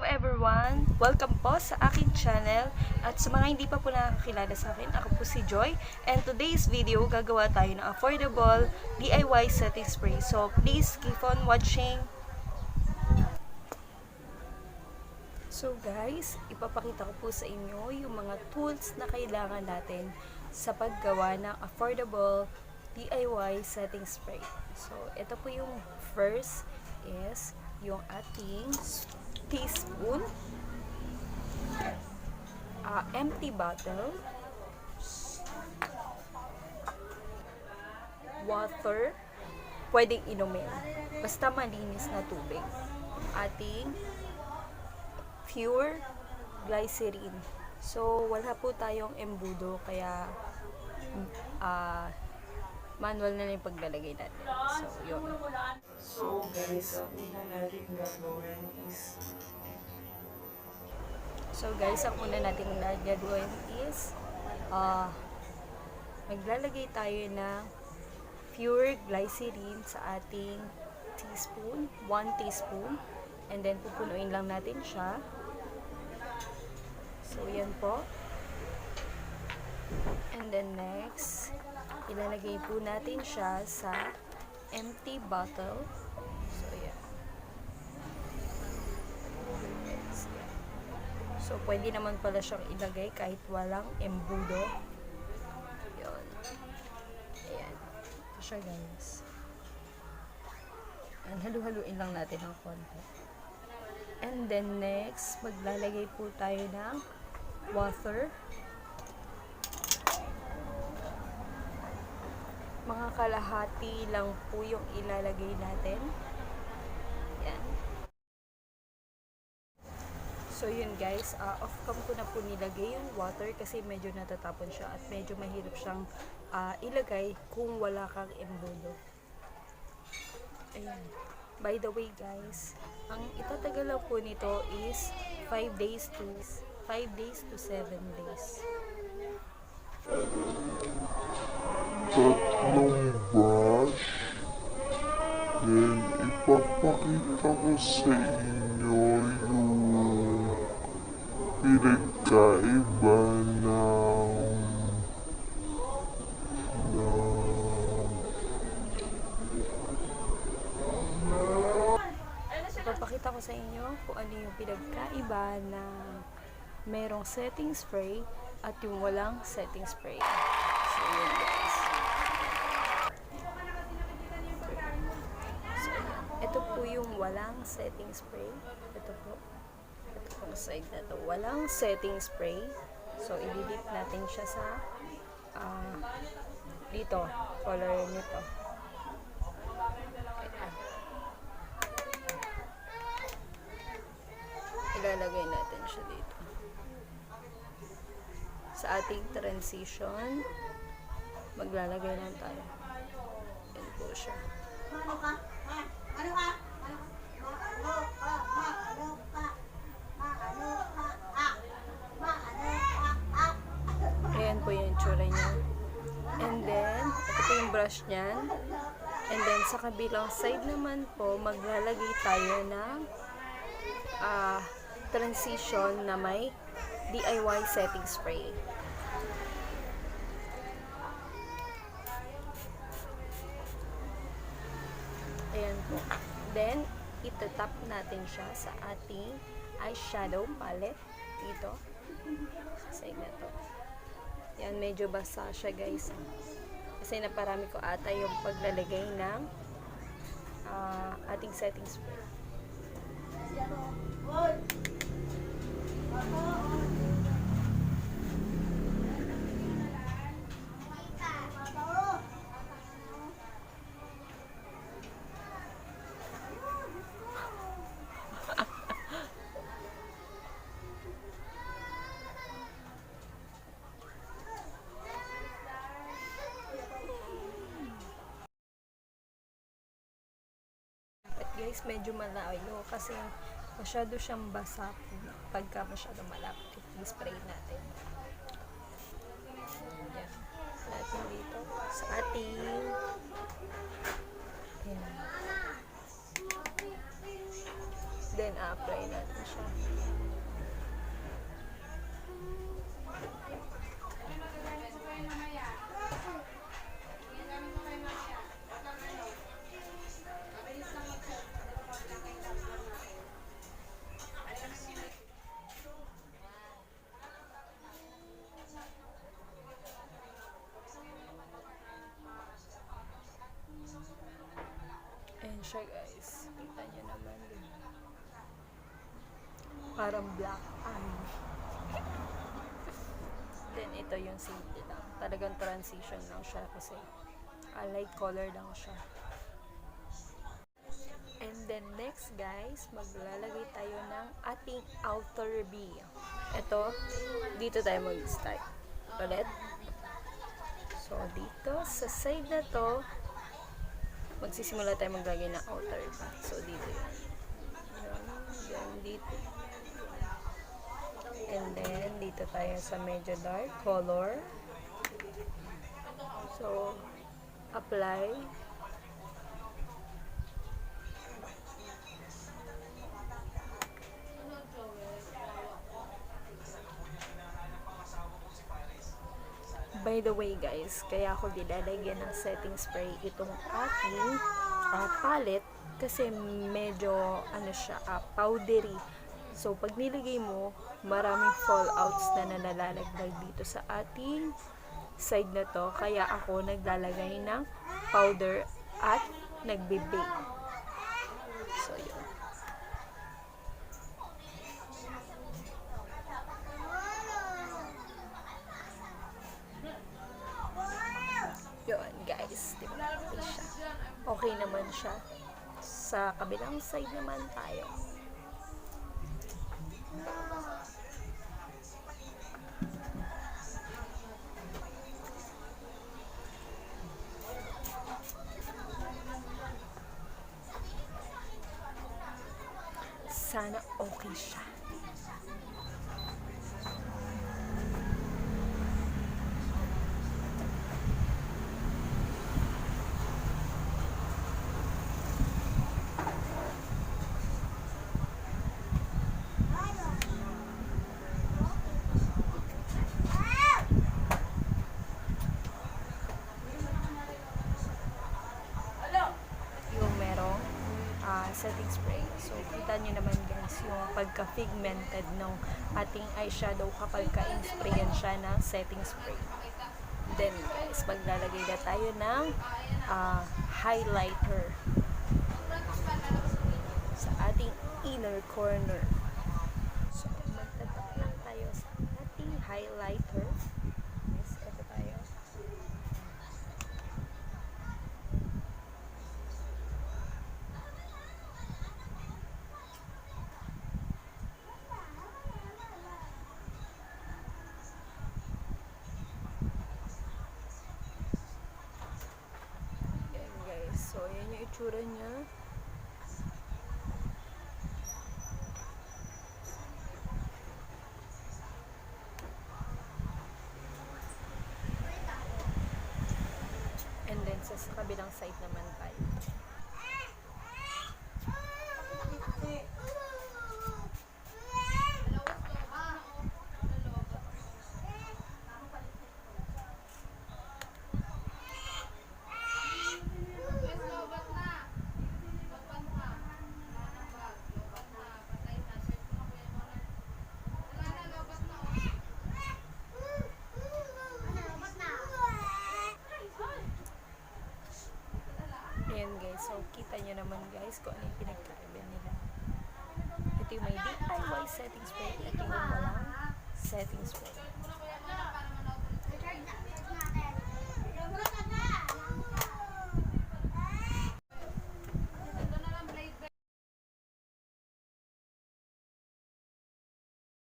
everyone! Welcome po sa aking channel at sa mga hindi pa po nakakilala sa akin, ako po si Joy and today's video gagawa tayo ng affordable DIY setting spray. So please keep on watching. So guys, ipapakita ko po sa inyo yung mga tools na kailangan natin sa paggawa ng affordable DIY setting spray. So ito po yung first is yung ating teaspoon, empty bottle, water, pwedeng inumin, basta malinis na tubig, ating pure glycerine. So wala po tayong embudo kaya manual na lang yung paglalagay natin. So yun. So guys, ang una natin gagawin is maglalagay tayo ng pure glycerine sa ating teaspoon, 1 teaspoon, and then pupunuin lang natin siya. So yan po. And then next, ilalagay po natin siya sa empty bottle. So yan. So pwede naman pala siyang ilagay kahit walang embudo. Yun. Ayan. Ito siya guys. And halu-haluin lang natin ng konti. And then next, maglalagay po tayo ng water. Mga kalahati lang po yung ilalagay natin. Yan. So yun guys, off cam ko na po nilagay yung water kasi medyo natatapon siya at medyo mahirap siyang ilagay kung wala kang embudo. Ayan. By the way guys, ang itatagal lang po nito is 5 days to 7 days. Tatlong brush. Then, ipapakita ko sa inyo yung pinagkaiba Ipapakita ko sa inyo kung ano yung pinagkaiba ng merong setting spray at yung walang setting spray. So, yun guys. So, ito po yung walang setting spray. Ito po. Ito po side na to. Walang setting spray. So, ililip natin siya sa dito. Color nito. Ilalagay natin siya dito. Sa ating transition, maglalagay lang tayo. Yan po siya. Ayan po yung itsura niya. And then, ito po yung brush niyan. And then, sa kabilang side naman po, maglalagay tayo ng transition na may DIY setting spray. Ayan po. Then, itatap natin siya sa ating eyeshadow palette dito. Sa side na to. Yan, medyo basa siya guys. Kasi naparami ko ata yung paglalagay ng ating setting spray. Guys, medyo malayo kasi masyado siyang basa pagka masyado malapit yung spray natin. Yan. Natin dito sa ating yan. Then, apply natin siya. siya guys. Kita nyo naman din. Parang black eye. Then ito yung simple lang. Talagang transition lang siya kasi light color lang siya. And then next guys, maglalagay tayo ng ating outer B. Ito, dito tayo mag-start. Ulit. So dito, sa side na to, magsisimula tayo maglagay ng outer B. So dito yun. Then dito. And then dito tayo sa medyo dark color. So, apply. By the way guys, kaya ako dinalagyan ng setting spray itong ating palette kasi medyo ano siya, powdery. So pag nilagay mo, maraming fallouts na nalalaglag dito sa ating side na to. Kaya ako naglalagay ng powder at nagbe-bake. So yun. Yun guys, diba? Okay siya. Okay naman siya. Sa kabilang side naman tayo. Sana okay siya. Setting spray. So, kita nyo naman guys yung pagka-pigmented ng ating eyeshadow kapag ka-sprayan siya ng setting spray. Then guys, maglalagay na tayo ng highlighter sa ating inner corner. So, magtatap lang tayo sa ating highlighter. Yes, ito tayo. So, yan yung itsura niya. And then, sa kabilang side naman tayo. Ayan guys, so kita nyo naman guys kung ano yung pinagkaiba nila. Ito yung may DIY setting spray, ito yung walang setting spray.